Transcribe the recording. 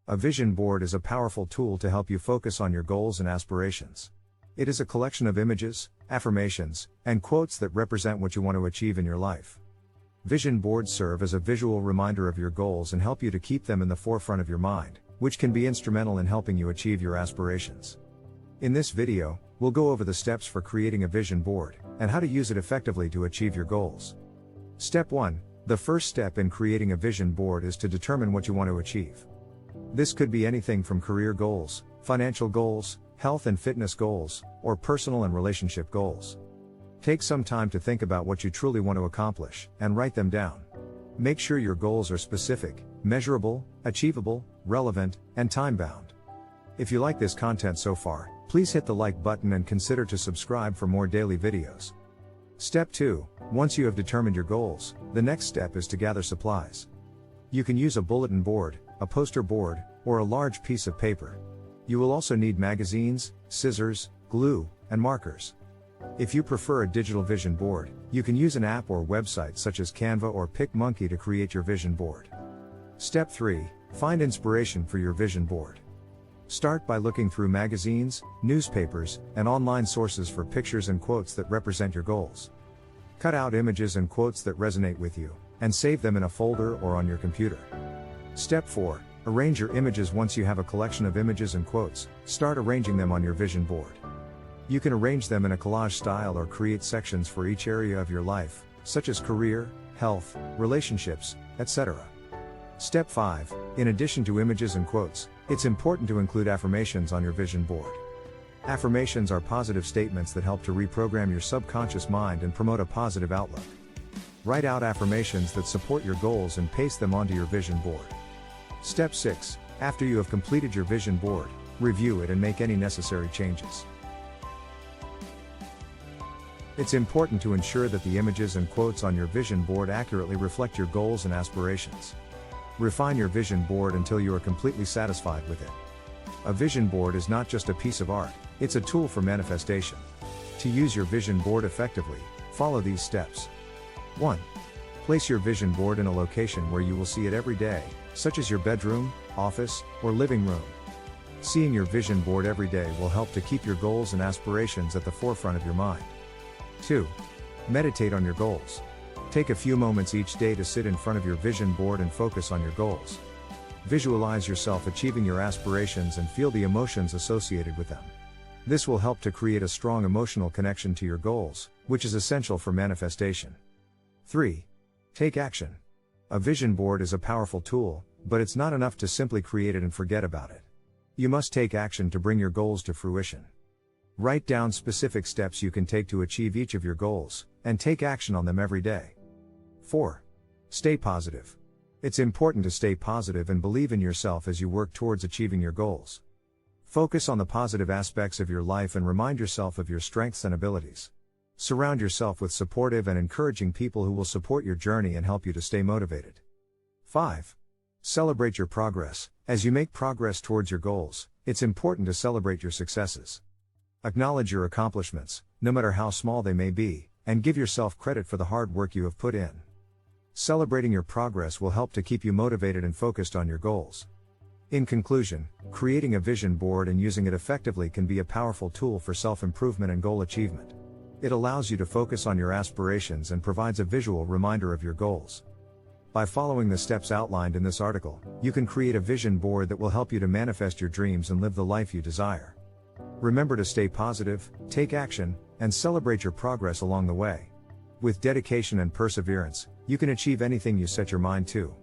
A vision board is a powerful tool to help you focus on your goals and aspirations. It is a collection of images, affirmations, and quotes that represent what you want to achieve in your life. Vision boards serve as a visual reminder of your goals and help you to keep them in the forefront of your mind, which can be instrumental in helping you achieve your aspirations. In this video, we'll go over the steps for creating a vision board, and how to use it effectively to achieve your goals. Step 1. The first step in creating a vision board is to determine what you want to achieve. This could be anything from career goals, financial goals, health and fitness goals, or personal and relationship goals. Take some time to think about what you truly want to accomplish, and write them down. Make sure your goals are specific, measurable, achievable, relevant, and time-bound. If you like this content so far, please hit the like button and consider to subscribe for more daily videos. Step 2. Once you have determined your goals, the next step is to gather supplies. You can use a bulletin board, a poster board, or a large piece of paper. You will also need magazines, scissors, glue, and markers. If you prefer a digital vision board, you can use an app or website such as Canva or PicMonkey to create your vision board. Step 3. Find inspiration for your vision board. Start by looking through magazines, newspapers, and online sources for pictures and quotes that represent your goals. Cut out images and quotes that resonate with you, and save them in a folder or on your computer. Step 4. Arrange your images. Once you have a collection of images and quotes, start arranging them on your vision board. You can arrange them in a collage style or create sections for each area of your life, such as career, health, relationships, etc. Step 5. In addition to images and quotes, it's important to include affirmations on your vision board. Affirmations are positive statements that help to reprogram your subconscious mind and promote a positive outlook. Write out affirmations that support your goals and paste them onto your vision board. Step 6. After you have completed your vision board, review it and make any necessary changes. It's important to ensure that the images and quotes on your vision board accurately reflect your goals and aspirations. Refine your vision board until you are completely satisfied with it. A vision board is not just a piece of art, it's a tool for manifestation. To use your vision board effectively, follow these steps. 1. Place your vision board in a location where you will see it every day, such as your bedroom, office, or living room. Seeing your vision board every day will help to keep your goals and aspirations at the forefront of your mind. 2. Meditate on your goals. Take a few moments each day to sit in front of your vision board and focus on your goals. Visualize yourself achieving your aspirations and feel the emotions associated with them. This will help to create a strong emotional connection to your goals, which is essential for manifestation. 3. Take action. A vision board is a powerful tool, but it's not enough to simply create it and forget about it. You must take action to bring your goals to fruition. Write down specific steps you can take to achieve each of your goals, and take action on them every day. 4. Stay positive. It's important to stay positive and believe in yourself as you work towards achieving your goals. Focus on the positive aspects of your life and remind yourself of your strengths and abilities. Surround yourself with supportive and encouraging people who will support your journey and help you to stay motivated. 5. Celebrate your progress. As you make progress towards your goals, it's important to celebrate your successes. Acknowledge your accomplishments, no matter how small they may be, and give yourself credit for the hard work you have put in. Celebrating your progress will help to keep you motivated and focused on your goals. In conclusion, creating a vision board and using it effectively can be a powerful tool for self-improvement and goal achievement. It allows you to focus on your aspirations and provides a visual reminder of your goals. By following the steps outlined in this article, you can create a vision board that will help you to manifest your dreams and live the life you desire. Remember to stay positive, take action, and celebrate your progress along the way. With dedication and perseverance, you can achieve anything you set your mind to.